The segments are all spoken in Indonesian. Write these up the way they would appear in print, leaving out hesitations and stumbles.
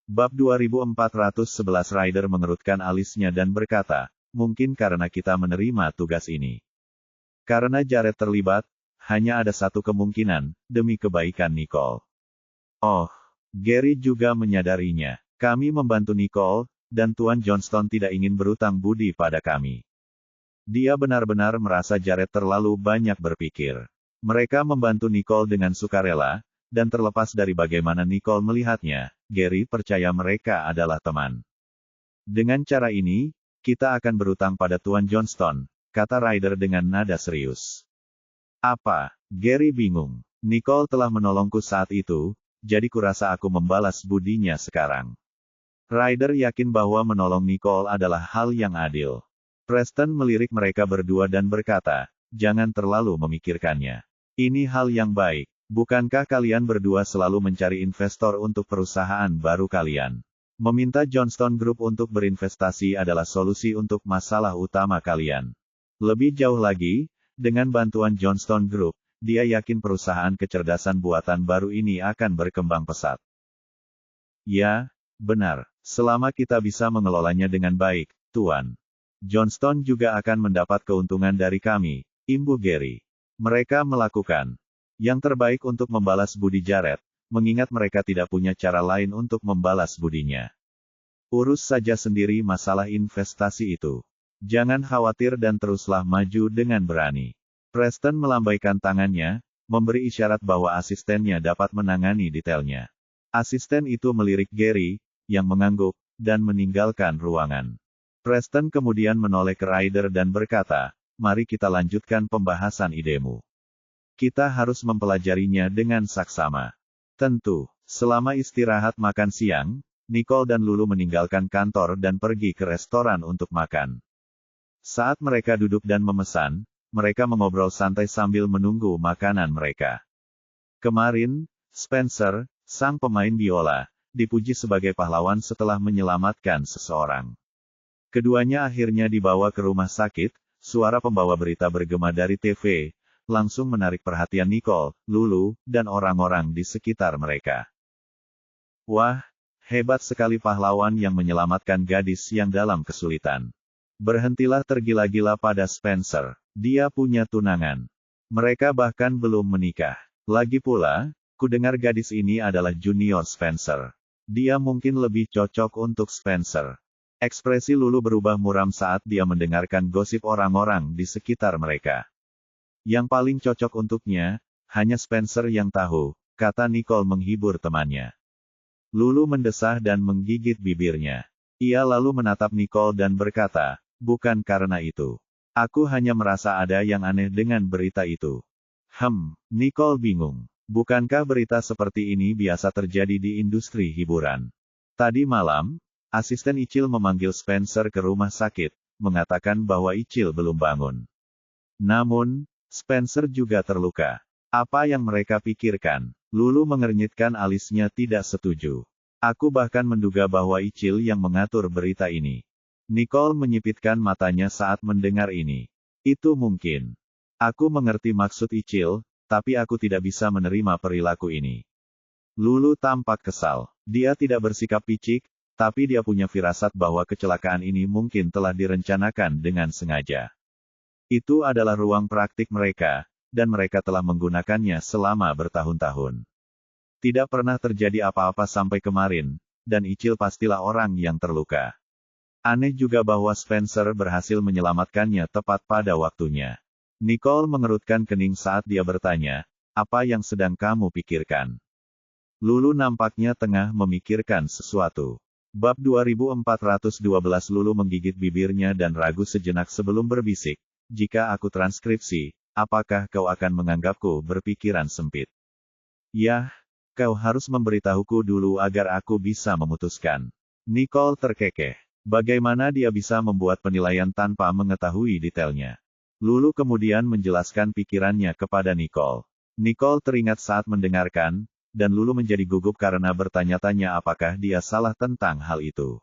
Bab 2411 Ryder mengerutkan alisnya dan berkata, mungkin karena kita menerima tugas ini. Karena Jared terlibat, hanya ada satu kemungkinan, demi kebaikan Nicole. Oh, Gary juga menyadarinya. Kami membantu Nicole, dan Tuan Johnston tidak ingin berutang budi pada kami. Dia benar-benar merasa Jared terlalu banyak berpikir. Mereka membantu Nicole dengan sukarela, dan terlepas dari bagaimana Nicole melihatnya, Gary percaya mereka adalah teman. Dengan cara ini, kita akan berutang pada Tuan Johnston, kata Ryder dengan nada serius. Apa? Gary bingung. Nicole telah menolongku saat itu, jadi kurasa aku membalas budinya sekarang. Ryder yakin bahwa menolong Nicole adalah hal yang adil. Preston melirik mereka berdua dan berkata, jangan terlalu memikirkannya. Ini hal yang baik. Bukankah kalian berdua selalu mencari investor untuk perusahaan baru kalian? Meminta Johnston Group untuk berinvestasi adalah solusi untuk masalah utama kalian. Lebih jauh lagi, dengan bantuan Johnston Group, dia yakin perusahaan kecerdasan buatan baru ini akan berkembang pesat. Ya, benar. Selama kita bisa mengelolanya dengan baik, Tuan. Johnston juga akan mendapat keuntungan dari kami, imbu Gary. Mereka melakukan yang terbaik untuk membalas budi Jared, mengingat mereka tidak punya cara lain untuk membalas budinya. Urus saja sendiri masalah investasi itu. Jangan khawatir dan teruslah maju dengan berani. Preston melambaikan tangannya, memberi isyarat bahwa asistennya dapat menangani detailnya. Asisten itu melirik Gary, yang mengangguk, dan meninggalkan ruangan. Preston kemudian menoleh ke Ryder dan berkata, mari kita lanjutkan pembahasan idemu. Kita harus mempelajarinya dengan saksama. Tentu, selama istirahat makan siang, Nicole dan Lulu meninggalkan kantor dan pergi ke restoran untuk makan. Saat mereka duduk dan memesan, mereka mengobrol santai sambil menunggu makanan mereka. Kemarin, Spencer, sang pemain biola, dipuji sebagai pahlawan setelah menyelamatkan seseorang. Keduanya akhirnya dibawa ke rumah sakit, suara pembawa berita bergema dari TV, langsung menarik perhatian Nicole, Lulu, dan orang-orang di sekitar mereka. Wah, hebat sekali pahlawan yang menyelamatkan gadis yang dalam kesulitan. Berhentilah tergila-gila pada Spencer. Dia punya tunangan. Mereka bahkan belum menikah. Lagi pula, kudengar gadis ini adalah junior Spencer. Dia mungkin lebih cocok untuk Spencer. Ekspresi Lulu berubah muram saat dia mendengarkan gosip orang-orang di sekitar mereka. Yang paling cocok untuknya, hanya Spencer yang tahu, kata Nicole menghibur temannya. Lulu mendesah dan menggigit bibirnya. Ia lalu menatap Nicole dan berkata, bukan karena itu. Aku hanya merasa ada yang aneh dengan berita itu. Nicole bingung. Bukankah berita seperti ini biasa terjadi di industri hiburan? Tadi malam, asisten Icil memanggil Spencer ke rumah sakit, mengatakan bahwa Icil belum bangun. Namun, Spencer juga terluka. Apa yang mereka pikirkan? Lulu mengernyitkan alisnya tidak setuju. Aku bahkan menduga bahwa Icil yang mengatur berita ini. Nicole menyipitkan matanya saat mendengar ini. Itu mungkin. Aku mengerti maksud Icil, tapi aku tidak bisa menerima perilaku ini. Lulu tampak kesal. Dia tidak bersikap picik, tapi dia punya firasat bahwa kecelakaan ini mungkin telah direncanakan dengan sengaja. Itu adalah ruang praktik mereka, dan mereka telah menggunakannya selama bertahun-tahun. Tidak pernah terjadi apa-apa sampai kemarin, dan Icil pastilah orang yang terluka. Aneh juga bahwa Spencer berhasil menyelamatkannya tepat pada waktunya. Nicole mengerutkan kening saat dia bertanya, apa yang sedang kamu pikirkan? Lulu nampaknya tengah memikirkan sesuatu. Bab 2412 Lulu menggigit bibirnya dan ragu sejenak sebelum berbisik. Jika aku transkripsi, apakah kau akan menganggapku berpikiran sempit? Yah, kau harus memberitahuku dulu agar aku bisa memutuskan. Nicole terkekeh. Bagaimana dia bisa membuat penilaian tanpa mengetahui detailnya? Lulu kemudian menjelaskan pikirannya kepada Nicole. Nicole teringat saat mendengarkan, dan Lulu menjadi gugup karena bertanya-tanya apakah dia salah tentang hal itu.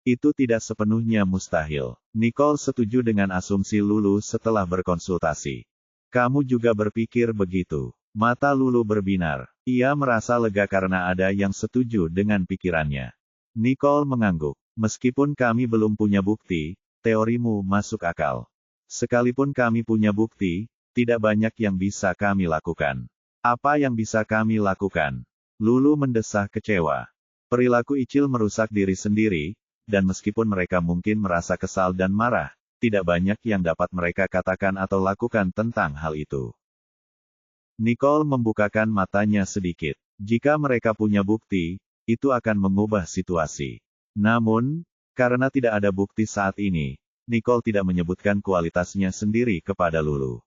Itu tidak sepenuhnya mustahil. Nicole setuju dengan asumsi Lulu setelah berkonsultasi. Kamu juga berpikir begitu. Mata Lulu berbinar. Ia merasa lega karena ada yang setuju dengan pikirannya. Nicole mengangguk. Meskipun kami belum punya bukti, teorimu masuk akal. Sekalipun kami punya bukti, tidak banyak yang bisa kami lakukan. Apa yang bisa kami lakukan? Lulu mendesah kecewa. Perilaku Icil merusak diri sendiri, dan meskipun mereka mungkin merasa kesal dan marah, tidak banyak yang dapat mereka katakan atau lakukan tentang hal itu. Nicole membukakan matanya sedikit. Jika mereka punya bukti, itu akan mengubah situasi. Namun, karena tidak ada bukti saat ini, Nicole tidak menyebutkan kualitasnya sendiri kepada Lulu.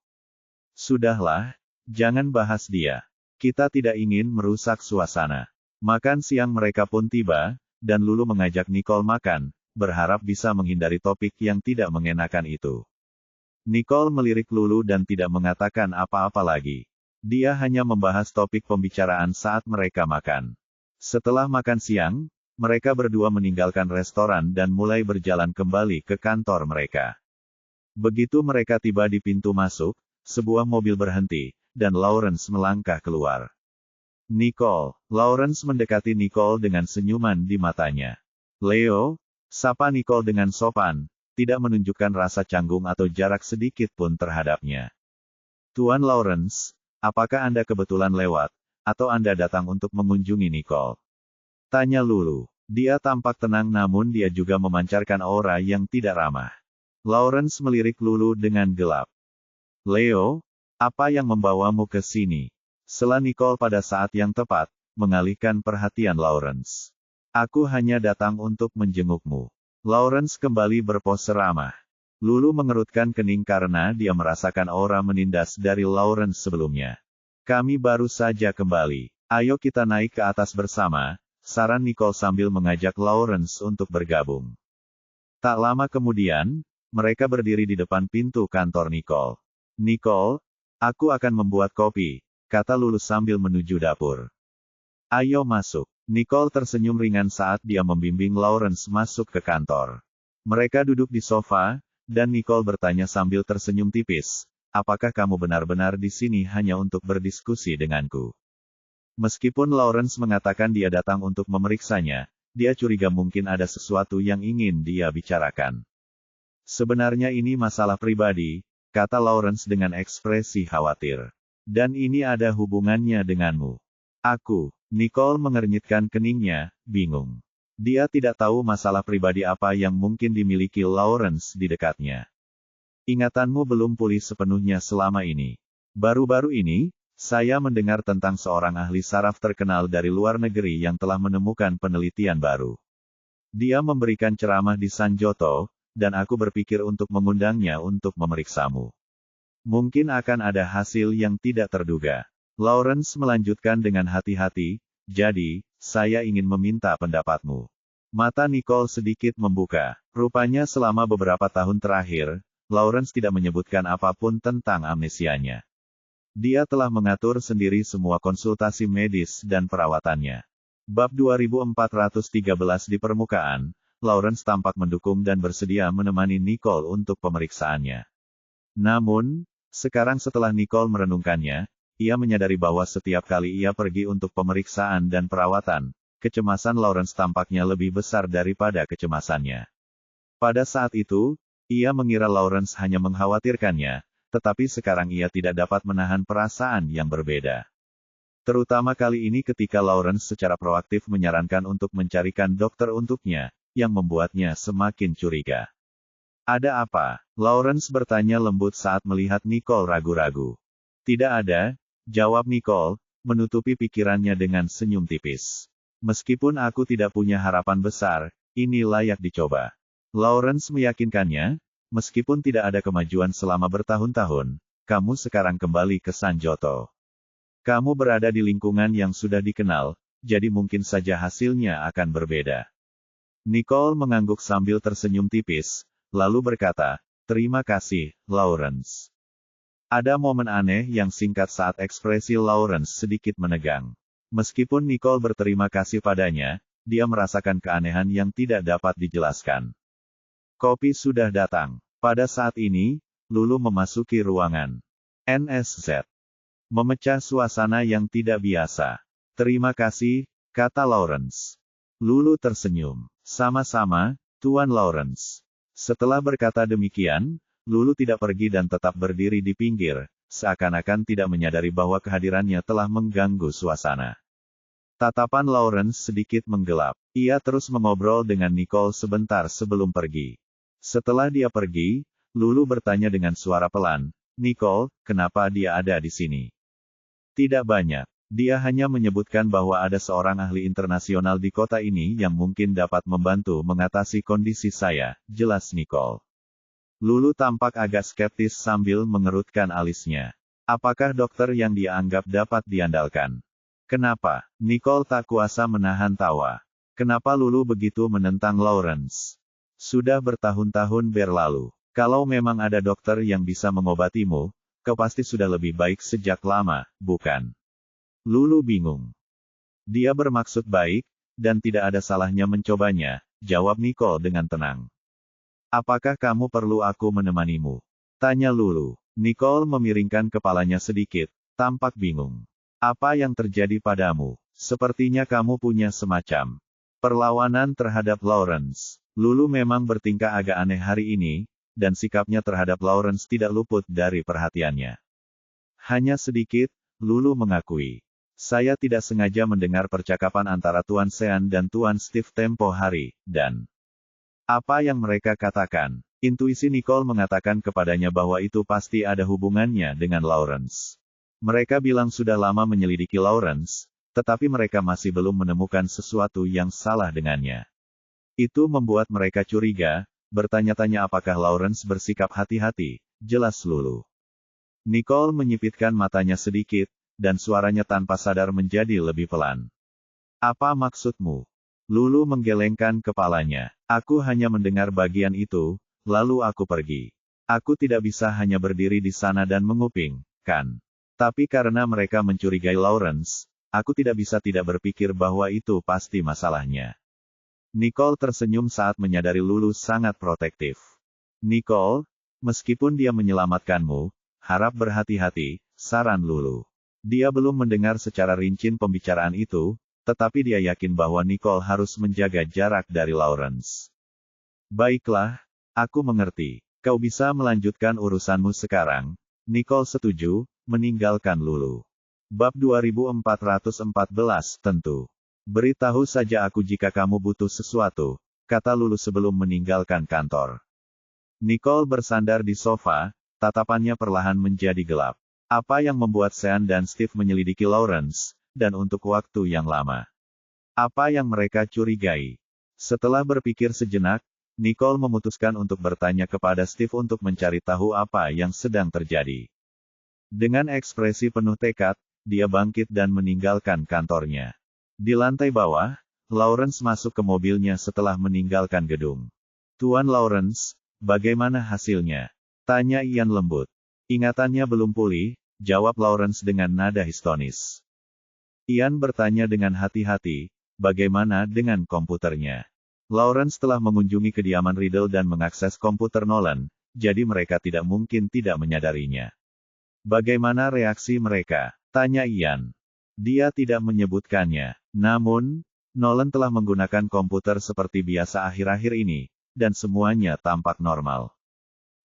Sudahlah, jangan bahas dia. Kita tidak ingin merusak suasana. Makan siang mereka pun tiba, dan Lulu mengajak Nicole makan, berharap bisa menghindari topik yang tidak mengenakan itu. Nicole melirik Lulu dan tidak mengatakan apa-apa lagi. Dia hanya membahas topik pembicaraan saat mereka makan. Setelah makan siang, mereka berdua meninggalkan restoran dan mulai berjalan kembali ke kantor mereka. Begitu mereka tiba di pintu masuk, sebuah mobil berhenti, dan Lawrence melangkah keluar. Nicole. Lawrence mendekati Nicole dengan senyuman di matanya. Leo, sapa Nicole dengan sopan, tidak menunjukkan rasa canggung atau jarak sedikit pun terhadapnya. Tuan Lawrence, apakah Anda kebetulan lewat, atau Anda datang untuk mengunjungi Nicole? Tanya Lulu. Dia tampak tenang namun dia juga memancarkan aura yang tidak ramah. Lawrence melirik Lulu dengan gelap. Leo, apa yang membawamu ke sini? Sela Nicole pada saat yang tepat, mengalihkan perhatian Lawrence. Aku hanya datang untuk menjengukmu. Lawrence kembali berpose ramah. Lulu mengerutkan kening karena dia merasakan aura menindas dari Lawrence sebelumnya. Kami baru saja kembali. Ayo kita naik ke atas bersama, saran Nicole sambil mengajak Lawrence untuk bergabung. Tak lama kemudian, mereka berdiri di depan pintu kantor Nicole. Nicole, aku akan membuat kopi, kata Lulu sambil menuju dapur. Ayo masuk. Nicole tersenyum ringan saat dia membimbing Lawrence masuk ke kantor. Mereka duduk di sofa, dan Nicole bertanya sambil tersenyum tipis, apakah kamu benar-benar di sini hanya untuk berdiskusi denganku? Meskipun Lawrence mengatakan dia datang untuk memeriksanya, dia curiga mungkin ada sesuatu yang ingin dia bicarakan. Sebenarnya ini masalah pribadi, kata Lawrence dengan ekspresi khawatir. Dan ini ada hubungannya denganmu. Aku, Nicole mengernyitkan keningnya, bingung. Dia tidak tahu masalah pribadi apa yang mungkin dimiliki Lawrence di dekatnya. Ingatanmu belum pulih sepenuhnya selama ini. Baru-baru ini, saya mendengar tentang seorang ahli saraf terkenal dari luar negeri yang telah menemukan penelitian baru. Dia memberikan ceramah di Sanjoto, dan aku berpikir untuk mengundangnya untuk memeriksamu. Mungkin akan ada hasil yang tidak terduga. Lawrence melanjutkan dengan hati-hati, jadi, saya ingin meminta pendapatmu. Mata Nicole sedikit membuka. Rupanya selama beberapa tahun terakhir, Lawrence tidak menyebutkan apapun tentang amnesianya. Dia telah mengatur sendiri semua konsultasi medis dan perawatannya. Bab 2413 di permukaan, Lawrence tampak mendukung dan bersedia menemani Nicole untuk pemeriksaannya. Namun, sekarang setelah Nicole merenungkannya, ia menyadari bahwa setiap kali ia pergi untuk pemeriksaan dan perawatan, kecemasan Lawrence tampaknya lebih besar daripada kecemasannya. Pada saat itu, ia mengira Lawrence hanya mengkhawatirkannya, tetapi sekarang ia tidak dapat menahan perasaan yang berbeda. Terutama kali ini ketika Lawrence secara proaktif menyarankan untuk mencarikan dokter untuknya, yang membuatnya semakin curiga. Ada apa? Lawrence bertanya lembut saat melihat Nicole ragu-ragu. Tidak ada, jawab Nicole, menutupi pikirannya dengan senyum tipis. Meskipun aku tidak punya harapan besar, ini layak dicoba. Lawrence meyakinkannya, meskipun tidak ada kemajuan selama bertahun-tahun, kamu sekarang kembali ke Sanjoto. Kamu berada di lingkungan yang sudah dikenal, jadi mungkin saja hasilnya akan berbeda. Nicole mengangguk sambil tersenyum tipis, lalu berkata, terima kasih, Lawrence. Ada momen aneh yang singkat saat ekspresi Lawrence sedikit menegang. Meskipun Nicole berterima kasih padanya, dia merasakan keanehan yang tidak dapat dijelaskan. Kopi sudah datang. Pada saat ini, Lulu memasuki ruangan NSZ. Memecah suasana yang tidak biasa. Terima kasih, kata Lawrence. Lulu tersenyum. Sama-sama, Tuan Lawrence. Setelah berkata demikian, Lulu tidak pergi dan tetap berdiri di pinggir, seakan-akan tidak menyadari bahwa kehadirannya telah mengganggu suasana. Tatapan Lawrence sedikit menggelap. Ia terus mengobrol dengan Nicole sebentar sebelum pergi. Setelah dia pergi, Lulu bertanya dengan suara pelan, "Nicole, kenapa dia ada di sini?" "Tidak banyak. Dia hanya menyebutkan bahwa ada seorang ahli internasional di kota ini yang mungkin dapat membantu mengatasi kondisi saya," jelas Nicole. Lulu tampak agak skeptis sambil mengerutkan alisnya. Apakah dokter yang dia anggap dapat diandalkan? Kenapa? Nicole tak kuasa menahan tawa. Kenapa Lulu begitu menentang Lawrence? Sudah bertahun-tahun berlalu. Kalau memang ada dokter yang bisa mengobatimu, kau pasti sudah lebih baik sejak lama, bukan? Lulu bingung. Dia bermaksud baik, dan tidak ada salahnya mencobanya, jawab Nicole dengan tenang. Apakah kamu perlu aku menemanimu? Tanya Lulu. Nicole memiringkan kepalanya sedikit, tampak bingung. Apa yang terjadi padamu? Sepertinya kamu punya semacam perlawanan terhadap Lawrence. Lulu memang bertingkah agak aneh hari ini, dan sikapnya terhadap Lawrence tidak luput dari perhatiannya. Hanya sedikit, Lulu mengakui. Saya tidak sengaja mendengar percakapan antara Tuan Sean dan Tuan Steve tempo hari, dan apa yang mereka katakan. Intuisi Nicole mengatakan kepadanya bahwa itu pasti ada hubungannya dengan Lawrence. Mereka bilang sudah lama menyelidiki Lawrence, tetapi mereka masih belum menemukan sesuatu yang salah dengannya. Itu membuat mereka curiga, bertanya-tanya apakah Lawrence bersikap hati-hati, jelas Lulu. Nicole menyipitkan matanya sedikit, dan suaranya tanpa sadar menjadi lebih pelan. Apa maksudmu? Lulu menggelengkan kepalanya. Aku hanya mendengar bagian itu, lalu aku pergi. Aku tidak bisa hanya berdiri di sana dan menguping, kan? Tapi karena mereka mencurigai Lawrence, aku tidak bisa tidak berpikir bahwa itu pasti masalahnya. Nicole tersenyum saat menyadari Lulu sangat protektif. Nicole, meskipun dia menyelamatkanmu, harap berhati-hati, saran Lulu. Dia belum mendengar secara rinci pembicaraan itu, tetapi dia yakin bahwa Nicole harus menjaga jarak dari Lawrence. Baiklah, aku mengerti. Kau bisa melanjutkan urusanmu sekarang. Nicole setuju, meninggalkan Lulu. Bab 2414 tentu. Beritahu saja aku jika kamu butuh sesuatu, kata Lulu sebelum meninggalkan kantor. Nicole bersandar di sofa, tatapannya perlahan menjadi gelap. Apa yang membuat Sean dan Steve menyelidiki Lawrence, dan untuk waktu yang lama? Apa yang mereka curigai? Setelah berpikir sejenak, Nicole memutuskan untuk bertanya kepada Steve untuk mencari tahu apa yang sedang terjadi. Dengan ekspresi penuh tekad, dia bangkit dan meninggalkan kantornya. Di lantai bawah, Lawrence masuk ke mobilnya setelah meninggalkan gedung. Tuan Lawrence, bagaimana hasilnya? Tanya Ian lembut. Ingatannya belum pulih, jawab Lawrence dengan nada histonis. Ian bertanya dengan hati-hati, bagaimana dengan komputernya? Lawrence telah mengunjungi kediaman Riddle dan mengakses komputer Nolan, jadi mereka tidak mungkin tidak menyadarinya. Bagaimana reaksi mereka? Tanya Ian. Dia tidak menyebutkannya. Namun, Nolan telah menggunakan komputer seperti biasa akhir-akhir ini, dan semuanya tampak normal.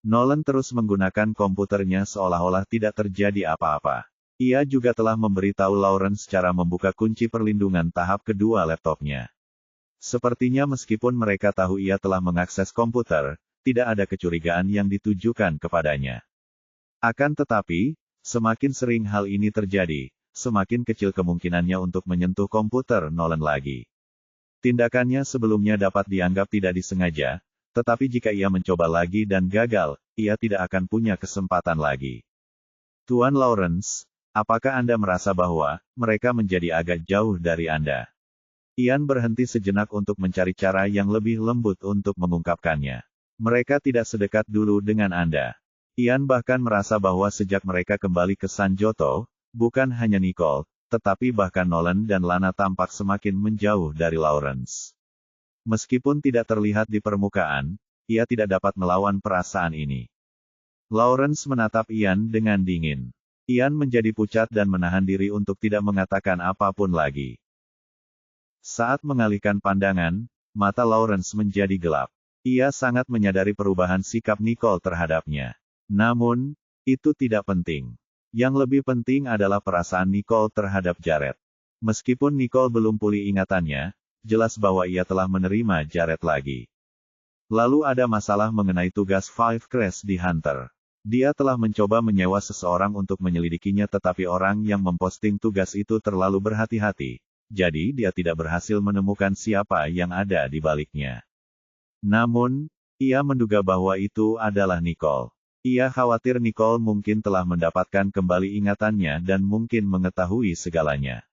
Nolan terus menggunakan komputernya seolah-olah tidak terjadi apa-apa. Ia juga telah memberitahu Lawrence cara membuka kunci perlindungan tahap kedua laptopnya. Sepertinya meskipun mereka tahu ia telah mengakses komputer, tidak ada kecurigaan yang ditujukan kepadanya. Akan tetapi, semakin sering hal ini terjadi, semakin kecil kemungkinannya untuk menyentuh komputer Nolan lagi. Tindakannya sebelumnya dapat dianggap tidak disengaja, tetapi jika ia mencoba lagi dan gagal, ia tidak akan punya kesempatan lagi. Tuan Lawrence, apakah Anda merasa bahwa mereka menjadi agak jauh dari Anda? Ian berhenti sejenak untuk mencari cara yang lebih lembut untuk mengungkapkannya. Mereka tidak sedekat dulu dengan Anda. Ian bahkan merasa bahwa sejak mereka kembali ke Sanjoto, bukan hanya Nicole, tetapi bahkan Nolan dan Lana tampak semakin menjauh dari Lawrence. Meskipun tidak terlihat di permukaan, ia tidak dapat melawan perasaan ini. Lawrence menatap Ian dengan dingin. Ian menjadi pucat dan menahan diri untuk tidak mengatakan apapun lagi. Saat mengalihkan pandangan, mata Lawrence menjadi gelap. Ia sangat menyadari perubahan sikap Nicole terhadapnya. Namun, itu tidak penting. Yang lebih penting adalah perasaan Nicole terhadap Jared. Meskipun Nicole belum pulih ingatannya, jelas bahwa ia telah menerima Jared lagi. Lalu ada masalah mengenai tugas Five Crest di Hunter. Dia telah mencoba menyewa seseorang untuk menyelidikinya, tetapi orang yang memposting tugas itu terlalu berhati-hati. Jadi dia tidak berhasil menemukan siapa yang ada di baliknya. Namun, ia menduga bahwa itu adalah Nicole. Ia khawatir Nicole mungkin telah mendapatkan kembali ingatannya dan mungkin mengetahui segalanya.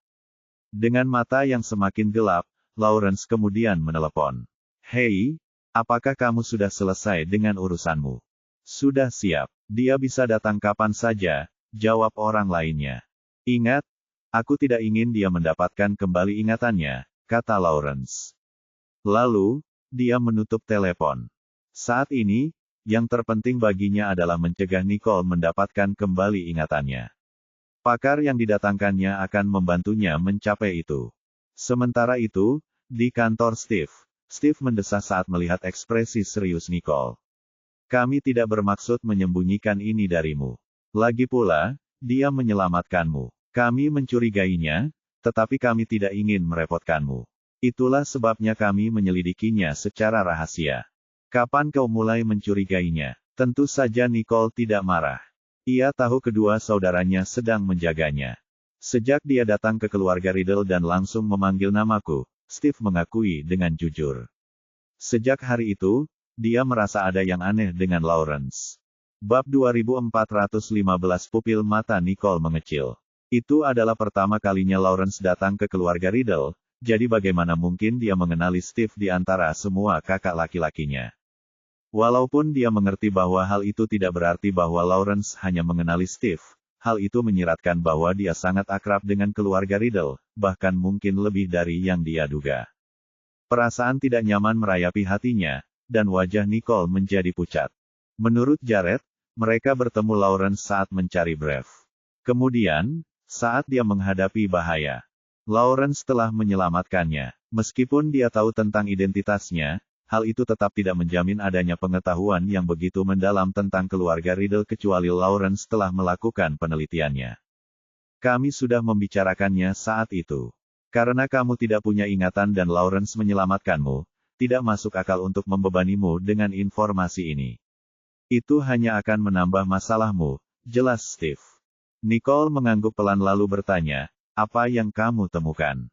Dengan mata yang semakin gelap, Lawrence kemudian menelepon. "Hei, apakah kamu sudah selesai dengan urusanmu?" "Sudah siap. Dia bisa datang kapan saja," jawab orang lainnya. "Ingat, aku tidak ingin dia mendapatkan kembali ingatannya," kata Lawrence. Lalu, dia menutup telepon. Saat ini, yang terpenting baginya adalah mencegah Nicole mendapatkan kembali ingatannya. Pakar yang didatangkannya akan membantunya mencapai itu. Sementara itu, di kantor Steve mendesah saat melihat ekspresi serius Nicole. "Kami tidak bermaksud menyembunyikan ini darimu. Lagi pula, dia menyelamatkanmu. Kami mencurigainya, tetapi kami tidak ingin merepotkanmu. Itulah sebabnya kami menyelidikinya secara rahasia." "Kapan kau mulai mencurigainya?" Tentu saja Nicole tidak marah. Ia tahu kedua saudaranya sedang menjaganya. "Sejak dia datang ke keluarga Riddle dan langsung memanggil namaku," Steve mengakui dengan jujur. Sejak hari itu, dia merasa ada yang aneh dengan Lawrence. Bab 2415 Pupil mata Nicole mengecil. Itu adalah pertama kalinya Lawrence datang ke keluarga Riddle, jadi bagaimana mungkin dia mengenali Steve di antara semua kakak laki-lakinya. Walaupun dia mengerti bahwa hal itu tidak berarti bahwa Lawrence hanya mengenali Steve, hal itu menyiratkan bahwa dia sangat akrab dengan keluarga Riddle, bahkan mungkin lebih dari yang dia duga. Perasaan tidak nyaman merayapi hatinya, dan wajah Nicole menjadi pucat. Menurut Jared, mereka bertemu Lawrence saat mencari Brave. Kemudian, saat dia menghadapi bahaya, Lawrence telah menyelamatkannya. Meskipun dia tahu tentang identitasnya, hal itu tetap tidak menjamin adanya pengetahuan yang begitu mendalam tentang keluarga Riddle kecuali Lawrence telah melakukan penelitiannya. "Kami sudah membicarakannya saat itu. Karena kamu tidak punya ingatan dan Lawrence menyelamatkanmu, tidak masuk akal untuk membebanimu dengan informasi ini. Itu hanya akan menambah masalahmu," jelas Steve. Nicole mengangguk pelan lalu bertanya, "Apa yang kamu temukan?"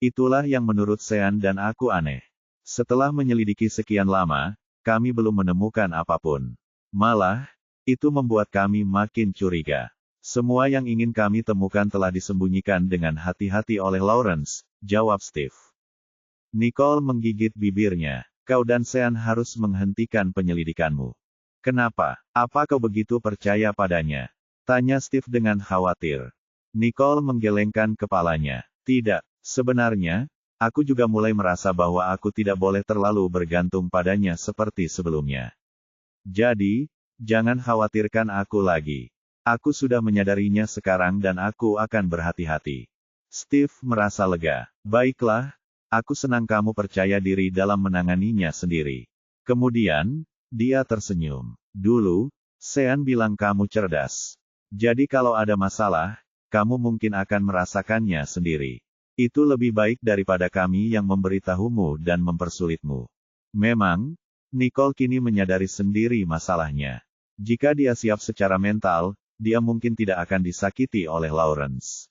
"Itulah yang menurut Sean dan aku aneh. Setelah menyelidiki sekian lama, kami belum menemukan apapun. Malah, itu membuat kami makin curiga. Semua yang ingin kami temukan telah disembunyikan dengan hati-hati oleh Lawrence," jawab Steve. Nicole menggigit bibirnya. "Kau dan Sean harus menghentikan penyelidikanmu." "Kenapa? Apa kau begitu percaya padanya?" tanya Steve dengan khawatir. Nicole menggelengkan kepalanya. "Tidak, sebenarnya, aku juga mulai merasa bahwa aku tidak boleh terlalu bergantung padanya seperti sebelumnya. Jadi, jangan khawatirkan aku lagi. Aku sudah menyadarinya sekarang dan aku akan berhati-hati." Steve merasa lega. "Baiklah, aku senang kamu percaya diri dalam menanganinya sendiri." Kemudian, dia tersenyum. "Dulu, Sean bilang kamu cerdas. Jadi kalau ada masalah, kamu mungkin akan merasakannya sendiri. Itu lebih baik daripada kami yang memberitahumu dan mempersulitmu." Memang, Nicole kini menyadari sendiri masalahnya. Jika dia siap secara mental, dia mungkin tidak akan disakiti oleh Lawrence.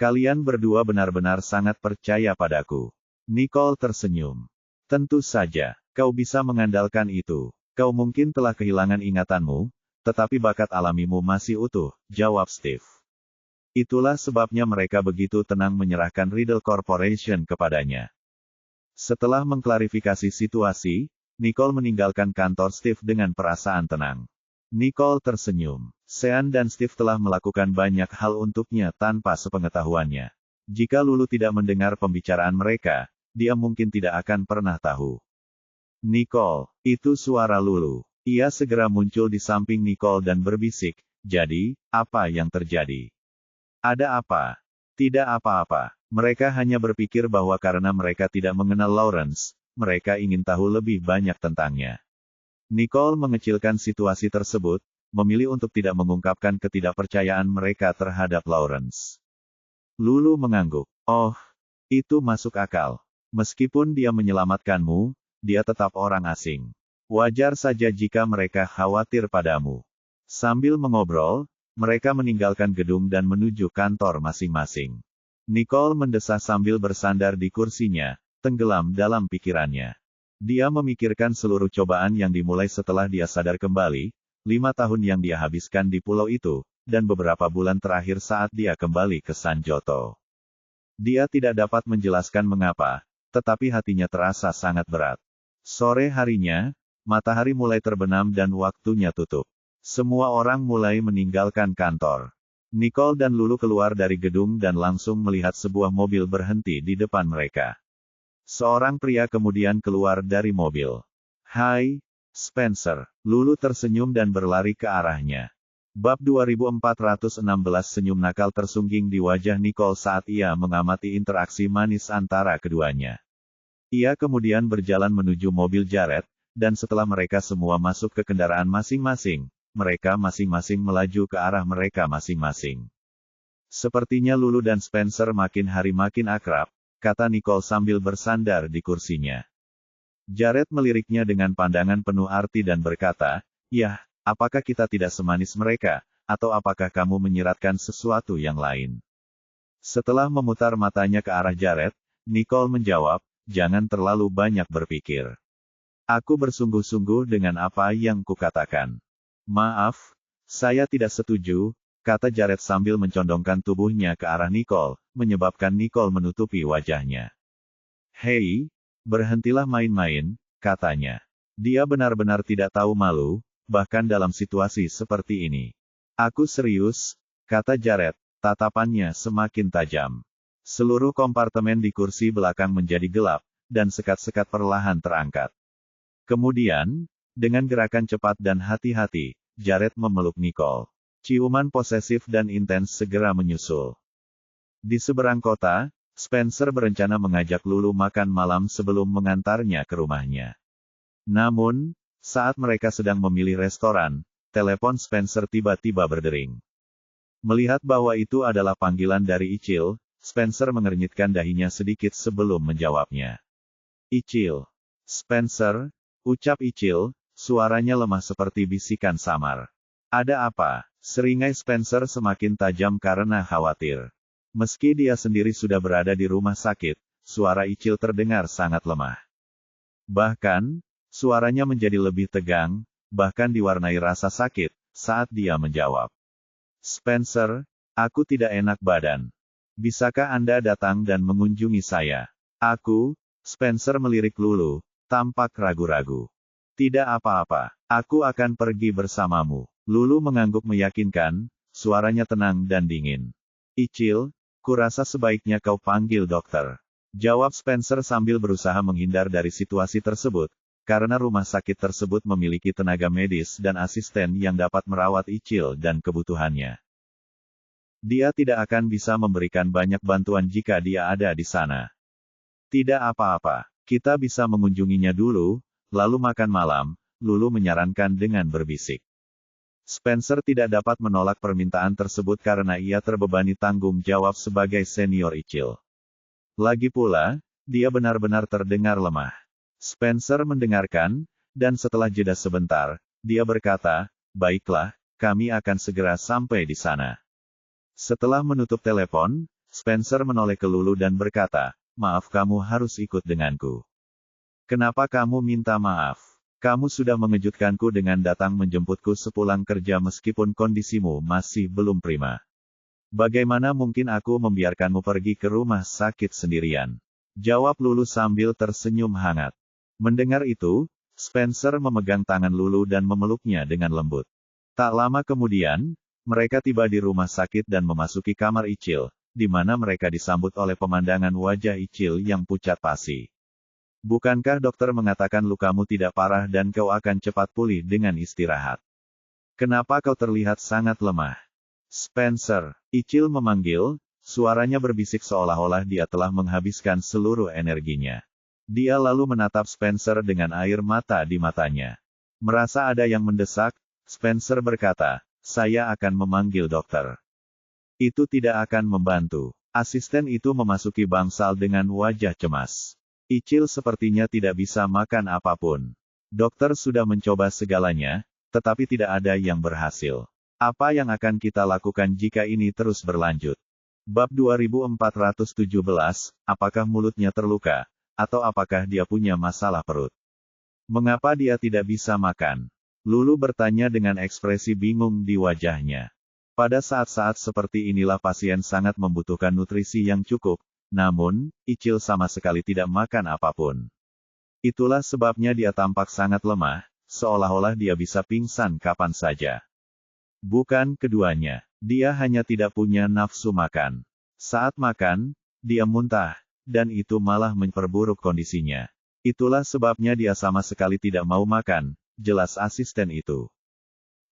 "Kalian berdua benar-benar sangat percaya padaku." Nicole tersenyum. "Tentu saja, kau bisa mengandalkan itu. Kau mungkin telah kehilangan ingatanmu, tetapi bakat alamimu masih utuh," jawab Steve. Itulah sebabnya mereka begitu tenang menyerahkan Riddle Corporation kepadanya. Setelah mengklarifikasi situasi, Nicole meninggalkan kantor Steve dengan perasaan tenang. Nicole tersenyum. Sean dan Steve telah melakukan banyak hal untuknya tanpa sepengetahuannya. Jika Lulu tidak mendengar pembicaraan mereka, dia mungkin tidak akan pernah tahu. "Nicole, itu suara Lulu." Ia segera muncul di samping Nicole dan berbisik, "Jadi, apa yang terjadi?" "Ada apa?" "Tidak apa-apa. Mereka hanya berpikir bahwa karena mereka tidak mengenal Lawrence, mereka ingin tahu lebih banyak tentangnya. Nicole mengecilkan situasi tersebut, memilih untuk tidak mengungkapkan ketidakpercayaan mereka terhadap Lawrence. Lulu mengangguk. Oh, itu masuk akal. Meskipun dia menyelamatkanmu, dia tetap orang asing. Wajar saja jika mereka khawatir padamu. Sambil mengobrol, mereka meninggalkan gedung dan menuju kantor masing-masing. Nicole mendesah sambil bersandar di kursinya, tenggelam dalam pikirannya. Dia memikirkan seluruh cobaan yang dimulai setelah dia sadar kembali, 5 tahun yang dia habiskan di pulau itu, dan beberapa bulan terakhir saat dia kembali ke Sanjoto. Dia tidak dapat menjelaskan mengapa, tetapi hatinya terasa sangat berat. Sore harinya, matahari mulai terbenam dan waktunya tutup. Semua orang mulai meninggalkan kantor. Nicole dan Lulu keluar dari gedung dan langsung melihat sebuah mobil berhenti di depan mereka. Seorang pria kemudian keluar dari mobil. "Hai, Spencer." Lulu tersenyum dan berlari ke arahnya. Bab 2416 senyum nakal tersungging di wajah Nicole saat ia mengamati interaksi manis antara keduanya. Ia kemudian berjalan menuju mobil Jared, dan setelah mereka semua masuk ke kendaraan masing-masing, mereka masing-masing melaju ke arah mereka masing-masing. "Sepertinya Lulu dan Spencer makin hari makin akrab," kata Nicole sambil bersandar di kursinya. Jared meliriknya dengan pandangan penuh arti dan berkata, "Yah, apakah kita tidak semanis mereka, atau apakah kamu menyiratkan sesuatu yang lain?" Setelah memutar matanya ke arah Jared, Nicole menjawab, "Jangan terlalu banyak berpikir. Aku bersungguh-sungguh dengan apa yang kukatakan." "Maaf, saya tidak setuju," kata Jared sambil mencondongkan tubuhnya ke arah Nicole, menyebabkan Nicole menutupi wajahnya. "Hei, berhentilah main-main," katanya. Dia benar-benar tidak tahu malu, bahkan dalam situasi seperti ini. "Aku serius," kata Jared, tatapannya semakin tajam. Seluruh kompartemen di kursi belakang menjadi gelap, dan sekat-sekat perlahan terangkat. Kemudian, dengan gerakan cepat dan hati-hati, Jared memeluk Nicole. Ciuman posesif dan intens segera menyusul. Di seberang kota, Spencer berencana mengajak Lulu makan malam sebelum mengantarnya ke rumahnya. Namun, saat mereka sedang memilih restoran, telepon Spencer tiba-tiba berdering. Melihat bahwa itu adalah panggilan dari Ichil, Spencer mengernyitkan dahinya sedikit sebelum menjawabnya. "Ichil." "Spencer," ucap Ichil, suaranya lemah seperti bisikan samar. "Ada apa?" Seringai Spencer semakin tajam karena khawatir. Meski dia sendiri sudah berada di rumah sakit, suara Ichil terdengar sangat lemah. Bahkan, suaranya menjadi lebih tegang, bahkan diwarnai rasa sakit, saat dia menjawab. "Spencer, aku tidak enak badan. Bisakah Anda datang dan mengunjungi saya?" "Aku," Spencer melirik Lulu, tampak ragu-ragu. "Tidak apa-apa, aku akan pergi bersamamu." Lulu mengangguk meyakinkan, suaranya tenang dan dingin. "Ichil, kurasa sebaiknya kau panggil dokter," jawab Spencer sambil berusaha menghindar dari situasi tersebut, karena rumah sakit tersebut memiliki tenaga medis dan asisten yang dapat merawat Ichil dan kebutuhannya. Dia tidak akan bisa memberikan banyak bantuan jika dia ada di sana. "Tidak apa-apa, kita bisa mengunjunginya dulu, lalu makan malam," Lulu menyarankan dengan berbisik. Spencer tidak dapat menolak permintaan tersebut karena ia terbebani tanggung jawab sebagai senior Ichil. Lagi pula, dia benar-benar terdengar lemah. Spencer mendengarkan, dan setelah jeda sebentar, dia berkata, "Baiklah, kami akan segera sampai di sana." Setelah menutup telepon, Spencer menoleh ke Lulu dan berkata, "Maaf, kamu harus ikut denganku." "Kenapa kamu minta maaf? Kamu sudah mengejutkanku dengan datang menjemputku sepulang kerja meskipun kondisimu masih belum prima. Bagaimana mungkin aku membiarkanmu pergi ke rumah sakit sendirian?" jawab Lulu sambil tersenyum hangat. Mendengar itu, Spencer memegang tangan Lulu dan memeluknya dengan lembut. Tak lama kemudian, mereka tiba di rumah sakit dan memasuki kamar Ichil, di mana mereka disambut oleh pemandangan wajah Ichil yang pucat pasi. "Bukankah dokter mengatakan lukamu tidak parah dan kau akan cepat pulih dengan istirahat? Kenapa kau terlihat sangat lemah?" "Spencer," Ichil memanggil, Suaranya berbisik seolah-olah dia telah menghabiskan seluruh energinya. Dia lalu menatap Spencer dengan air mata di matanya. Merasa ada yang mendesak, Spencer berkata, "Saya akan memanggil dokter." Itu tidak akan membantu. Asisten itu memasuki bangsal dengan wajah cemas. Ichil sepertinya tidak bisa makan apapun. Dokter sudah mencoba segalanya, tetapi tidak ada yang berhasil. Apa yang akan kita lakukan jika ini terus berlanjut? Bab 2417, apakah mulutnya terluka, atau apakah dia punya masalah perut? Mengapa dia tidak bisa makan? Lulu bertanya dengan ekspresi bingung di wajahnya. Pada saat-saat seperti inilah pasien sangat membutuhkan nutrisi yang cukup, namun, Ichil sama sekali tidak makan apapun. Itulah sebabnya dia tampak sangat lemah, seolah-olah dia bisa pingsan kapan saja. Bukan keduanya, dia hanya tidak punya nafsu makan. Saat makan, dia muntah, dan itu malah memperburuk kondisinya. Itulah sebabnya dia sama sekali tidak mau makan, jelas asisten itu.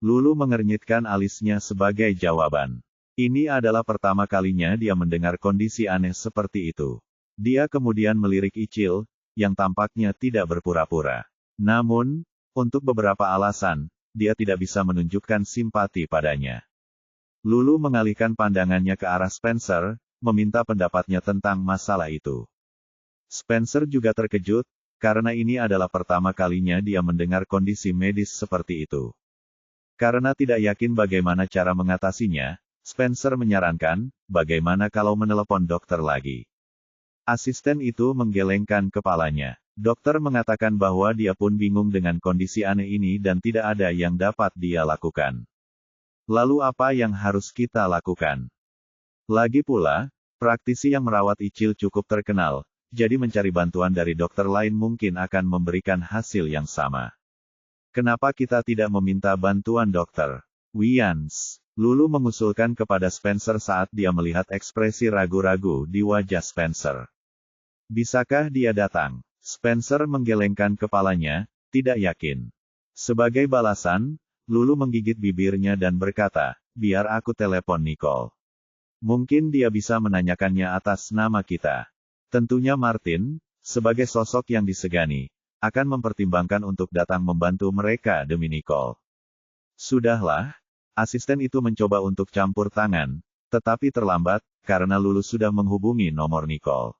Lulu mengernyitkan alisnya sebagai jawaban. Ini adalah pertama kalinya dia mendengar kondisi aneh seperti itu. Dia kemudian melirik Ichil, yang tampaknya tidak berpura-pura. Namun, untuk beberapa alasan, dia tidak bisa menunjukkan simpati padanya. Lulu mengalihkan pandangannya ke arah Spencer, meminta pendapatnya tentang masalah itu. Spencer juga terkejut, karena ini adalah pertama kalinya dia mendengar kondisi medis seperti itu. Karena tidak yakin bagaimana cara mengatasinya, Spencer menyarankan, bagaimana kalau menelepon dokter lagi. Asisten itu menggelengkan kepalanya. Dokter mengatakan bahwa dia pun bingung dengan kondisi aneh ini dan tidak ada yang dapat dia lakukan. Lalu apa yang harus kita lakukan? Lagi pula, praktisi yang merawat Ichil cukup terkenal, jadi mencari bantuan dari dokter lain mungkin akan memberikan hasil yang sama. Kenapa kita tidak meminta bantuan dokter Wians? Lulu mengusulkan kepada Spencer saat dia melihat ekspresi ragu-ragu di wajah Spencer. Bisakah dia datang? Spencer menggelengkan kepalanya, tidak yakin. Sebagai balasan, Lulu menggigit bibirnya dan berkata, biar aku telepon Nicole. Mungkin dia bisa menanyakannya atas nama kita. Tentunya Martin, sebagai sosok yang disegani, akan mempertimbangkan untuk datang membantu mereka demi Nicole. Sudahlah, asisten itu mencoba untuk campur tangan, tetapi terlambat, karena Lulu sudah menghubungi nomor Nicole.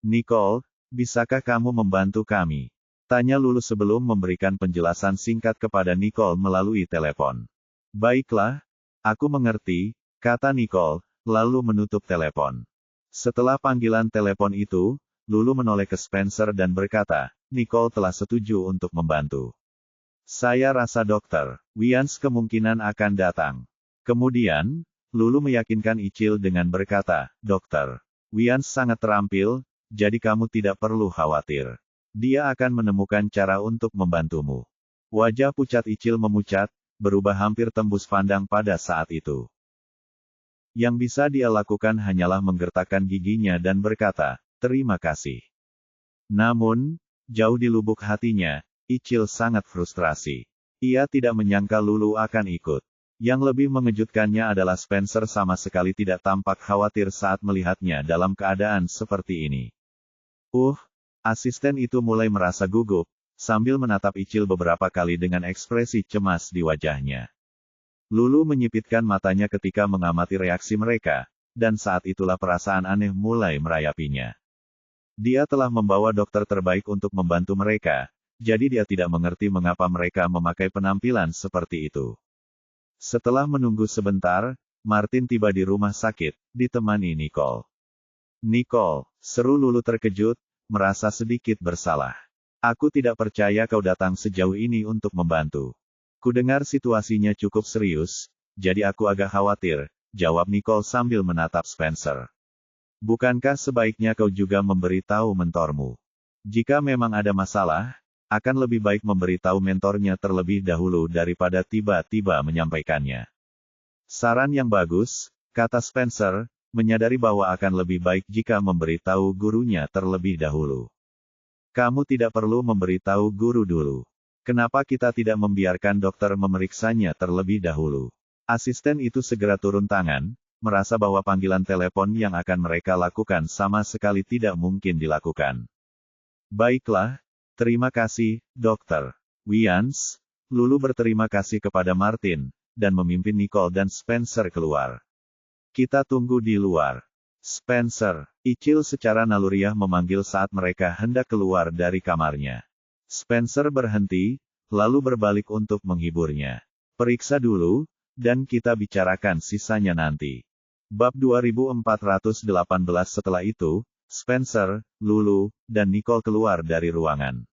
Nicole, bisakah kamu membantu kami? Tanya Lulu sebelum memberikan penjelasan singkat kepada Nicole melalui telepon. Baiklah, aku mengerti, kata Nicole, lalu menutup telepon. Setelah panggilan telepon itu, Lulu menoleh ke Spencer dan berkata, Nicole telah setuju untuk membantu. Saya rasa dokter Wians kemungkinan akan datang. Kemudian, Lulu meyakinkan Ichil dengan berkata, Dokter Wians sangat terampil, jadi kamu tidak perlu khawatir. Dia akan menemukan cara untuk membantumu. Wajah pucat Ichil memucat, berubah hampir tembus pandang pada saat itu. Yang bisa dia lakukan hanyalah menggertakkan giginya dan berkata, terima kasih. Namun, jauh di lubuk hatinya, Ichil sangat frustrasi. Ia tidak menyangka Lulu akan ikut. Yang lebih mengejutkannya adalah Spencer sama sekali tidak tampak khawatir saat melihatnya dalam keadaan seperti ini. Asisten itu mulai merasa gugup, sambil menatap Ichil beberapa kali dengan ekspresi cemas di wajahnya. Lulu menyipitkan matanya ketika mengamati reaksi mereka, dan saat itulah perasaan aneh mulai merayapinya. Dia telah membawa dokter terbaik untuk membantu mereka, jadi dia tidak mengerti mengapa mereka memakai penampilan seperti itu. Setelah menunggu sebentar, Martin tiba di rumah sakit, ditemani Nicole. Nicole, seru Lulu terkejut, merasa sedikit bersalah. Aku tidak percaya kau datang sejauh ini untuk membantu. Kudengar situasinya cukup serius, jadi aku agak khawatir, jawab Nicole sambil menatap Spencer. Bukankah sebaiknya kau juga memberitahu mentormu? Jika memang ada masalah, akan lebih baik memberitahu mentornya terlebih dahulu daripada tiba-tiba menyampaikannya. Saran yang bagus, kata Spencer, menyadari bahwa akan lebih baik jika memberitahu gurunya terlebih dahulu. Kamu tidak perlu memberitahu guru dulu. Kenapa kita tidak membiarkan dokter memeriksanya terlebih dahulu? Asisten itu segera turun tangan, merasa bahwa panggilan telepon yang akan mereka lakukan sama sekali tidak mungkin dilakukan. Baiklah, terima kasih, Dokter Wians. Lulu berterima kasih kepada Martin, dan memimpin Nicole dan Spencer keluar. Kita tunggu di luar. Spencer, Icil secara naluriah memanggil saat mereka hendak keluar dari kamarnya. Spencer berhenti, lalu berbalik untuk menghiburnya. Periksa dulu, dan kita bicarakan sisanya nanti. Bab 2418. Setelah itu, Spencer, Lulu, dan Nicole keluar dari ruangan.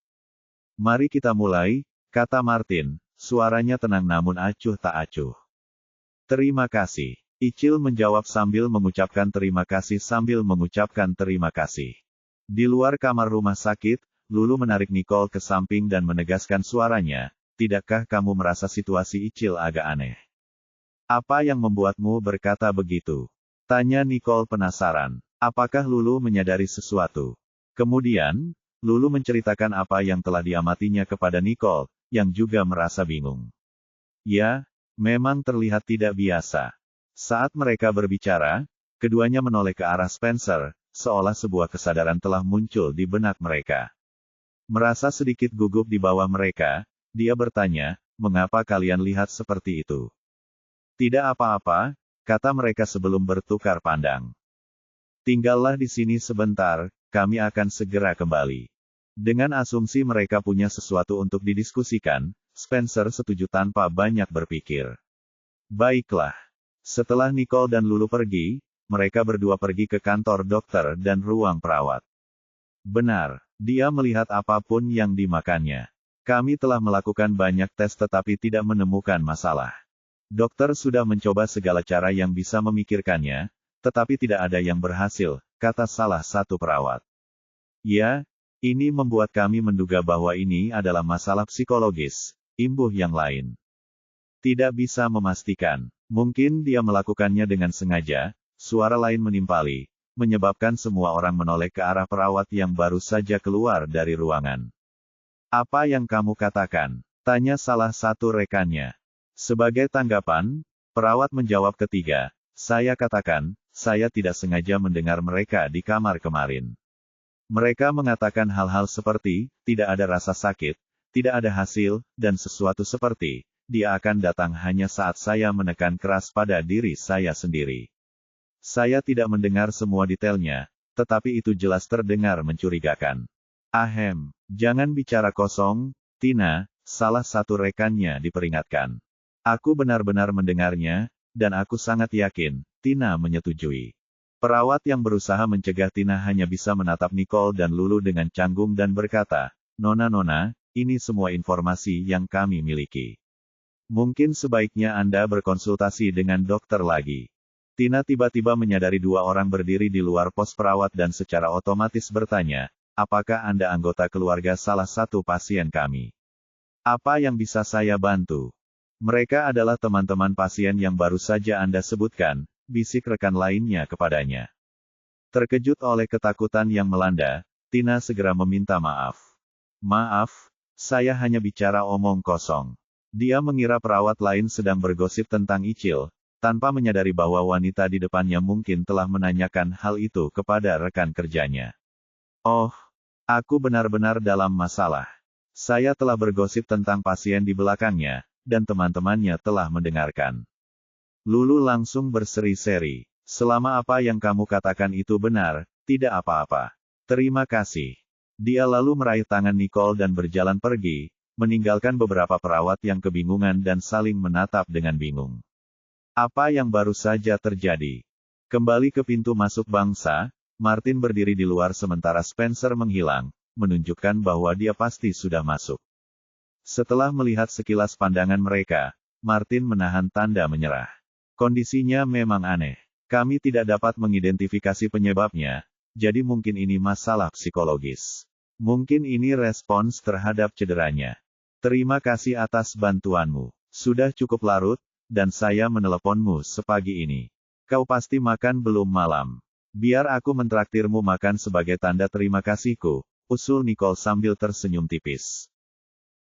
Mari kita mulai, kata Martin, suaranya tenang namun acuh tak acuh. Terima kasih. Icil menjawab sambil mengucapkan terima kasih Di luar kamar rumah sakit, Lulu menarik Nicole ke samping dan menegaskan suaranya, tidakkah kamu merasa situasi Icil agak aneh? Apa yang membuatmu berkata begitu? Tanya Nicole penasaran. Apakah Lulu menyadari sesuatu? Kemudian, Lulu menceritakan apa yang telah diamatinya kepada Nicole, yang juga merasa bingung. Ya, memang terlihat tidak biasa. Saat mereka berbicara, keduanya menoleh ke arah Spencer, seolah sebuah kesadaran telah muncul di benak mereka. Merasa sedikit gugup di bawah mereka, dia bertanya, mengapa kalian lihat seperti itu? Tidak apa-apa, kata mereka sebelum bertukar pandang. Tinggallah di sini sebentar, kami akan segera kembali. Dengan asumsi mereka punya sesuatu untuk didiskusikan, Spencer setuju tanpa banyak berpikir. Baiklah. Setelah Nicole dan Lulu pergi, mereka berdua pergi ke kantor dokter dan ruang perawat. Benar, dia melihat apapun yang dimakannya. Kami telah melakukan banyak tes tetapi tidak menemukan masalah. Dokter sudah mencoba segala cara yang bisa memikirkannya, tetapi tidak ada yang berhasil, kata salah satu perawat. Ya, ini membuat kami menduga bahwa ini adalah masalah psikologis, imbuh yang lain. Tidak bisa memastikan, mungkin dia melakukannya dengan sengaja, suara lain menimpali, menyebabkan semua orang menoleh ke arah perawat yang baru saja keluar dari ruangan. Apa yang kamu katakan? Tanya salah satu rekannya. Sebagai tanggapan, perawat menjawab ketiga, saya katakan, saya tidak sengaja mendengar mereka di kamar kemarin. Mereka mengatakan hal-hal seperti, tidak ada rasa sakit, tidak ada hasil, dan sesuatu seperti, dia akan datang hanya saat saya menekan keras pada diri saya sendiri. Saya tidak mendengar semua detailnya, tetapi itu jelas terdengar mencurigakan. Ahem, jangan bicara kosong, Tina, salah satu rekannya diperingatkan. Aku benar-benar mendengarnya, dan aku sangat yakin, Tina menyetujui. Perawat yang berusaha mencegah Tina hanya bisa menatap Nicole dan Lulu dengan canggung dan berkata, Nona, ini semua informasi yang kami miliki. Mungkin sebaiknya Anda berkonsultasi dengan dokter lagi. Tina tiba-tiba menyadari dua orang berdiri di luar pos perawat dan secara otomatis bertanya, apakah Anda anggota keluarga salah satu pasien kami? Apa yang bisa saya bantu? Mereka adalah teman-teman pasien yang baru saja Anda sebutkan, bisik rekan lainnya kepadanya. Terkejut oleh ketakutan yang melanda, Tina segera meminta maaf. Maaf, saya hanya bicara omong kosong. Dia mengira perawat lain sedang bergosip tentang Icil, tanpa menyadari bahwa wanita di depannya mungkin telah menanyakan hal itu kepada rekan kerjanya. Oh, aku benar-benar dalam masalah. Saya telah bergosip tentang pasien di belakangnya, dan teman-temannya telah mendengarkan. Lulu langsung berseri-seri. Selama apa yang kamu katakan itu benar, tidak apa-apa. Terima kasih. Dia lalu meraih tangan Nicole dan berjalan pergi, meninggalkan beberapa perawat yang kebingungan dan saling menatap dengan bingung. Apa yang baru saja terjadi? Kembali ke pintu masuk bangsa, Martin berdiri di luar sementara Spencer menghilang, menunjukkan bahwa dia pasti sudah masuk. Setelah melihat sekilas pandangan mereka, Martin menahan tanda menyerah. Kondisinya memang aneh. Kami tidak dapat mengidentifikasi penyebabnya, jadi mungkin ini masalah psikologis. Mungkin ini respons terhadap cederanya. Terima kasih atas bantuanmu. Sudah cukup larut, dan saya meneleponmu sepagi ini. Kau pasti makan belum malam. Biar aku mentraktirmu makan sebagai tanda terima kasihku, usul Nicole sambil tersenyum tipis.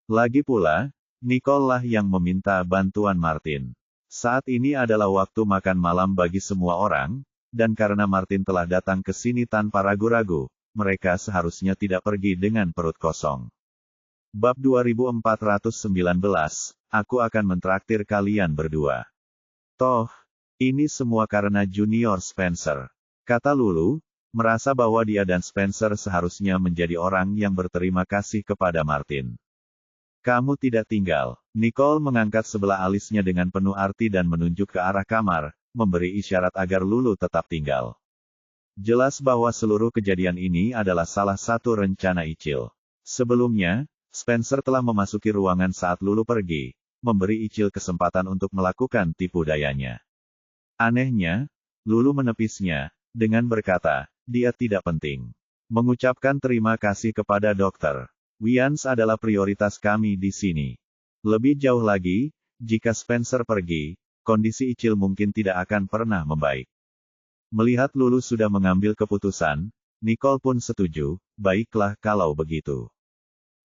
Lagi pula, Nicole lah yang meminta bantuan Martin. Saat ini adalah waktu makan malam bagi semua orang, dan karena Martin telah datang ke sini tanpa ragu-ragu, mereka seharusnya tidak pergi dengan perut kosong. Bab 2419, aku akan mentraktir kalian berdua. Toh, ini semua karena Junior Spencer, kata Lulu, merasa bahwa dia dan Spencer seharusnya menjadi orang yang berterima kasih kepada Martin. Kamu tidak tinggal. Nicole mengangkat sebelah alisnya dengan penuh arti dan menunjuk ke arah kamar, memberi isyarat agar Lulu tetap tinggal. Jelas bahwa seluruh kejadian ini adalah salah satu rencana Icil. Sebelumnya, Spencer telah memasuki ruangan saat Lulu pergi, memberi Icil kesempatan untuk melakukan tipu dayanya. Anehnya, Lulu menepisnya, dengan berkata, dia tidak penting. Mengucapkan terima kasih kepada dokter. Wians adalah prioritas kami di sini. Lebih jauh lagi, jika Spencer pergi, kondisi Icil mungkin tidak akan pernah membaik. Melihat Lulu sudah mengambil keputusan, Nicole pun setuju, baiklah kalau begitu.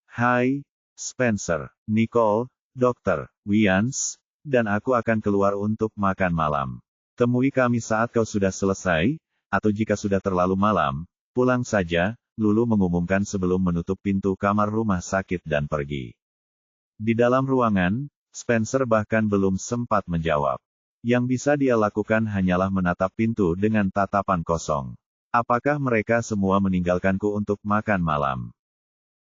Hai, Spencer, Nicole, Dokter, Wians, dan aku akan keluar untuk makan malam. Temui kami saat kau sudah selesai, atau jika sudah terlalu malam, pulang saja, Lulu mengumumkan sebelum menutup pintu kamar rumah sakit dan pergi. Di dalam ruangan, Spencer bahkan belum sempat menjawab. Yang bisa dia lakukan hanyalah menatap pintu dengan tatapan kosong. Apakah mereka semua meninggalkanku untuk makan malam?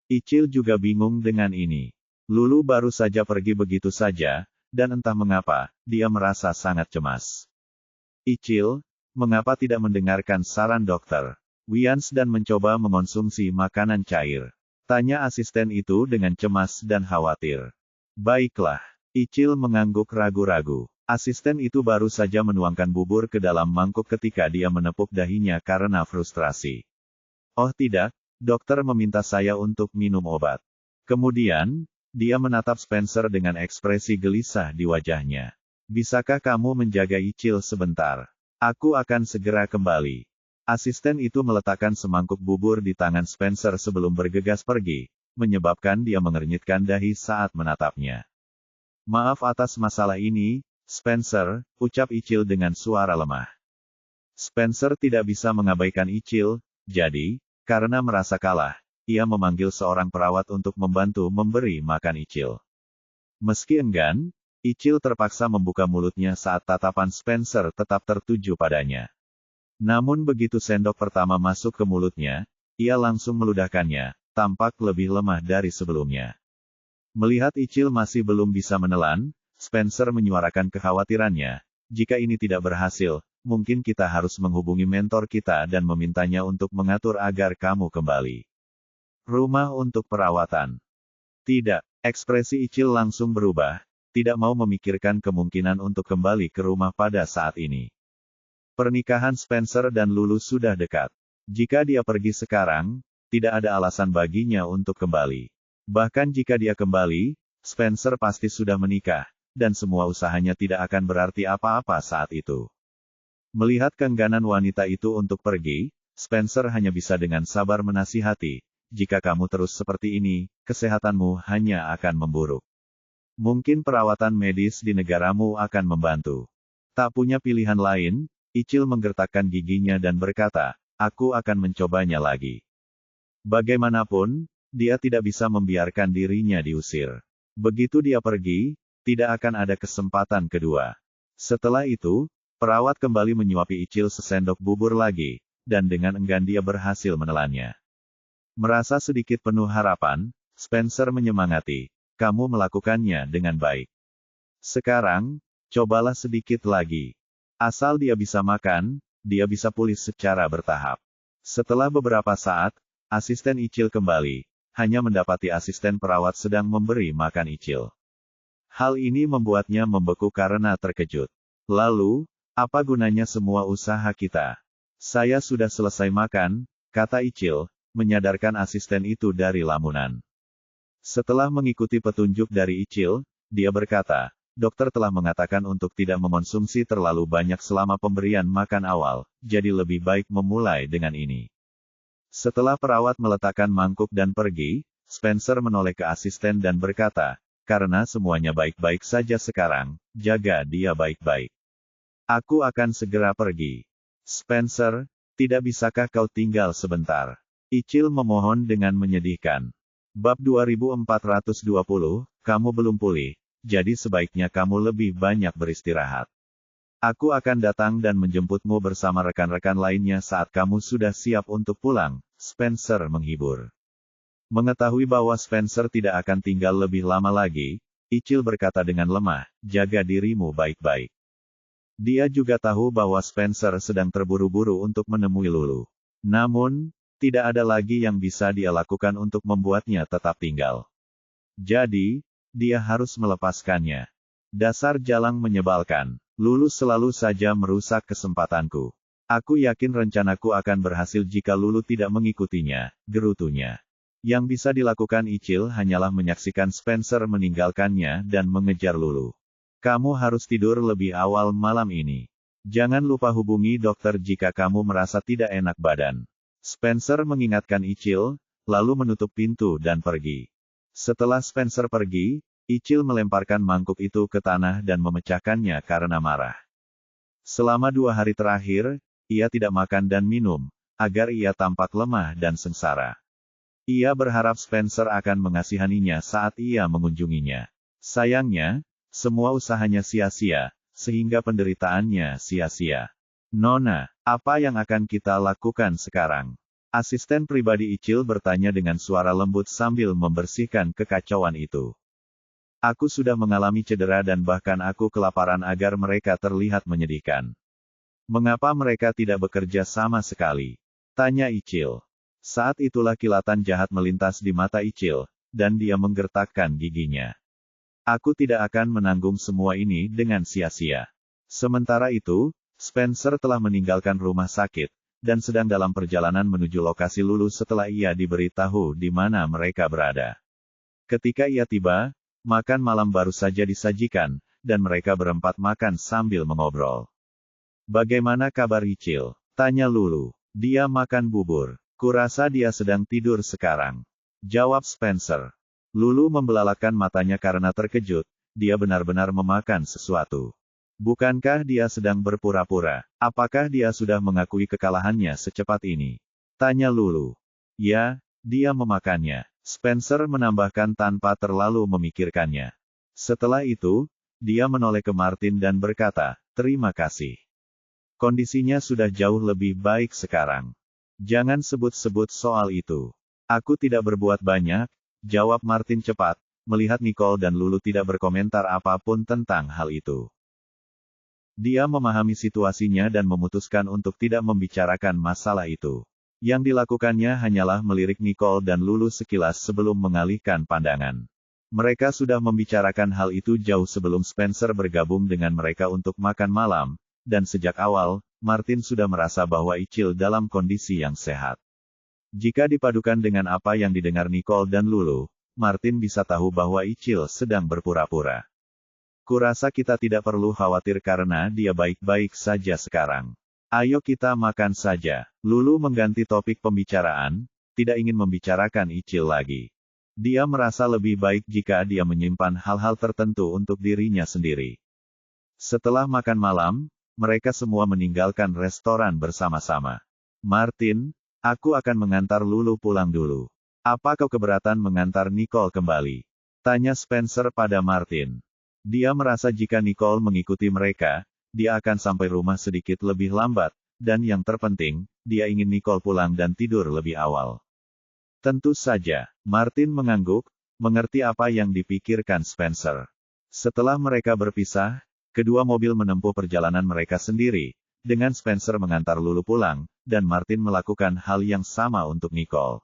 Icil juga bingung dengan ini. Lulu baru saja pergi begitu saja, dan entah mengapa, dia merasa sangat cemas. Icil, mengapa tidak mendengarkan saran dokter Wians dan mencoba mengonsumsi makanan cair? Tanya asisten itu dengan cemas dan khawatir. Baiklah, Icil mengangguk ragu-ragu. Asisten itu baru saja menuangkan bubur ke dalam mangkuk ketika dia menepuk dahinya karena frustrasi. Oh tidak, dokter meminta saya untuk minum obat. Kemudian, dia menatap Spencer dengan ekspresi gelisah di wajahnya. Bisakah kamu menjaga Icil sebentar? Aku akan segera kembali. Asisten itu meletakkan semangkuk bubur di tangan Spencer sebelum bergegas pergi, menyebabkan dia mengernyitkan dahi saat menatapnya. Maaf atas masalah ini, Spencer, ucap Icil dengan suara lemah. Spencer tidak bisa mengabaikan Icil, jadi, karena merasa kalah, ia memanggil seorang perawat untuk membantu memberi makan Icil. Meski enggan, Icil terpaksa membuka mulutnya saat tatapan Spencer tetap tertuju padanya. Namun begitu sendok pertama masuk ke mulutnya, ia langsung meludahkannya, tampak lebih lemah dari sebelumnya. Melihat Icil masih belum bisa menelan, Spencer menyuarakan kekhawatirannya. Jika ini tidak berhasil, mungkin kita harus menghubungi mentor kita dan memintanya untuk mengatur agar kamu kembali. Rumah untuk perawatan. Tidak, ekspresi Icil langsung berubah, tidak mau memikirkan kemungkinan untuk kembali ke rumah pada saat ini. Pernikahan Spencer dan Lulu sudah dekat. Jika dia pergi sekarang, tidak ada alasan baginya untuk kembali. Bahkan jika dia kembali, Spencer pasti sudah menikah, dan semua usahanya tidak akan berarti apa-apa saat itu. Melihat keengganan wanita itu untuk pergi, Spencer hanya bisa dengan sabar menasihati, jika kamu terus seperti ini, kesehatanmu hanya akan memburuk. Mungkin perawatan medis di negaramu akan membantu. Tak punya pilihan lain, Icil menggertakkan giginya dan berkata, aku akan mencobanya lagi. Bagaimanapun, dia tidak bisa membiarkan dirinya diusir. Begitu dia pergi, tidak akan ada kesempatan kedua. Setelah itu, perawat kembali menyuapi Icil sesendok bubur lagi, dan dengan enggan dia berhasil menelannya. Merasa sedikit penuh harapan, Spencer menyemangati, kamu melakukannya dengan baik. Sekarang, cobalah sedikit lagi. Asal dia bisa makan, dia bisa pulih secara bertahap. Setelah beberapa saat, asisten Icil kembali, hanya mendapati asisten perawat sedang memberi makan Icil. Hal ini membuatnya membeku karena terkejut. Lalu, apa gunanya semua usaha kita? Saya sudah selesai makan, kata Icil, menyadarkan asisten itu dari lamunan. Setelah mengikuti petunjuk dari Icil, dia berkata, dokter telah mengatakan untuk tidak mengonsumsi terlalu banyak selama pemberian makan awal, jadi lebih baik memulai dengan ini. Setelah perawat meletakkan mangkuk dan pergi, Spencer menoleh ke asisten dan berkata, karena semuanya baik-baik saja sekarang, jaga dia baik-baik. Aku akan segera pergi. Spencer, tidak bisakah kau tinggal sebentar? Ichil memohon dengan menyedihkan. Bab 2420, kamu belum pulih, jadi sebaiknya kamu lebih banyak beristirahat. Aku akan datang dan menjemputmu bersama rekan-rekan lainnya saat kamu sudah siap untuk pulang, Spencer menghibur. Mengetahui bahwa Spencer tidak akan tinggal lebih lama lagi, Ichil berkata dengan lemah, jaga dirimu baik-baik. Dia juga tahu bahwa Spencer sedang terburu-buru untuk menemui Lulu. Namun, tidak ada lagi yang bisa dia lakukan untuk membuatnya tetap tinggal. Jadi, dia harus melepaskannya. Dasar jalang menyebalkan. Lulu selalu saja merusak kesempatanku. Aku yakin rencanaku akan berhasil jika Lulu tidak mengikutinya, gerutunya. Yang bisa dilakukan Ichil hanyalah menyaksikan Spencer meninggalkannya dan mengejar Lulu. Kamu harus tidur lebih awal malam ini. Jangan lupa hubungi dokter jika kamu merasa tidak enak badan. Spencer mengingatkan Ichil, lalu menutup pintu dan pergi. Setelah Spencer pergi, Ichil melemparkan mangkuk itu ke tanah dan memecahkannya karena marah. Selama 2 hari terakhir, ia tidak makan dan minum, agar ia tampak lemah dan sengsara. Ia berharap Spencer akan mengasihaninya saat ia mengunjunginya. Sayangnya, semua usahanya sia-sia, sehingga penderitaannya sia-sia. Nona, apa yang akan kita lakukan sekarang? Asisten pribadi Ichil bertanya dengan suara lembut sambil membersihkan kekacauan itu. Aku sudah mengalami cedera dan bahkan aku kelaparan agar mereka terlihat menyedihkan. Mengapa mereka tidak bekerja sama sekali? Tanya Ichil. Saat itulah kilatan jahat melintas di mata Ichil, dan dia menggertakkan giginya. Aku tidak akan menanggung semua ini dengan sia-sia. Sementara itu, Spencer telah meninggalkan rumah sakit, dan sedang dalam perjalanan menuju lokasi Lulu setelah ia diberitahu di mana mereka berada. Ketika ia tiba, makan malam baru saja disajikan, dan mereka berempat makan sambil mengobrol. Bagaimana kabar Ichil? Tanya Lulu. Dia makan bubur. Kurasa dia sedang tidur sekarang. Jawab Spencer. Lulu membelalakan matanya karena terkejut, dia benar-benar memakan sesuatu. Bukankah dia sedang berpura-pura? Apakah dia sudah mengakui kekalahannya secepat ini? Tanya Lulu. Ya, dia memakannya. Spencer menambahkan tanpa terlalu memikirkannya. Setelah itu, dia menoleh ke Martin dan berkata, terima kasih. Kondisinya sudah jauh lebih baik sekarang. Jangan sebut-sebut soal itu. Aku tidak berbuat banyak, jawab Martin cepat, melihat Nicole dan Lulu tidak berkomentar apapun tentang hal itu. Dia memahami situasinya dan memutuskan untuk tidak membicarakan masalah itu. Yang dilakukannya hanyalah melirik Nicole dan Lulu sekilas sebelum mengalihkan pandangan. Mereka sudah membicarakan hal itu jauh sebelum Spencer bergabung dengan mereka untuk makan malam, dan sejak awal, Martin sudah merasa bahwa Ichil dalam kondisi yang sehat. Jika dipadukan dengan apa yang didengar Nicole dan Lulu, Martin bisa tahu bahwa Ichil sedang berpura-pura. Kurasa kita tidak perlu khawatir karena dia baik-baik saja sekarang. Ayo kita makan saja. Lulu mengganti topik pembicaraan, tidak ingin membicarakan Ichil lagi. Dia merasa lebih baik jika dia menyimpan hal-hal tertentu untuk dirinya sendiri. Setelah makan malam, mereka semua meninggalkan restoran bersama-sama. Martin, aku akan mengantar Lulu pulang dulu. Apa kau keberatan mengantar Nicole kembali? Tanya Spencer pada Martin. Dia merasa jika Nicole mengikuti mereka, dia akan sampai rumah sedikit lebih lambat, dan yang terpenting, dia ingin Nicole pulang dan tidur lebih awal. Tentu saja, Martin mengangguk, mengerti apa yang dipikirkan Spencer. Setelah mereka berpisah, kedua mobil menempuh perjalanan mereka sendiri, dengan Spencer mengantar Lulu pulang, dan Martin melakukan hal yang sama untuk Nicole.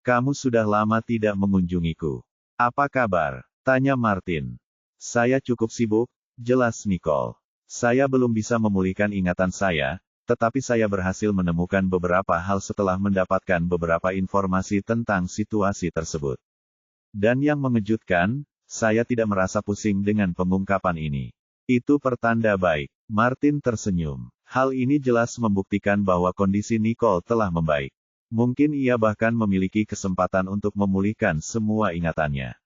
Kamu sudah lama tidak mengunjungiku. Apa kabar? Tanya Martin. Saya cukup sibuk, jelas Nicole. Saya belum bisa memulihkan ingatan saya, tetapi saya berhasil menemukan beberapa hal setelah mendapatkan beberapa informasi tentang situasi tersebut. Dan yang mengejutkan, saya tidak merasa pusing dengan pengungkapan ini. Itu pertanda baik. Martin tersenyum. Hal ini jelas membuktikan bahwa kondisi Nicole telah membaik. Mungkin ia bahkan memiliki kesempatan untuk memulihkan semua ingatannya.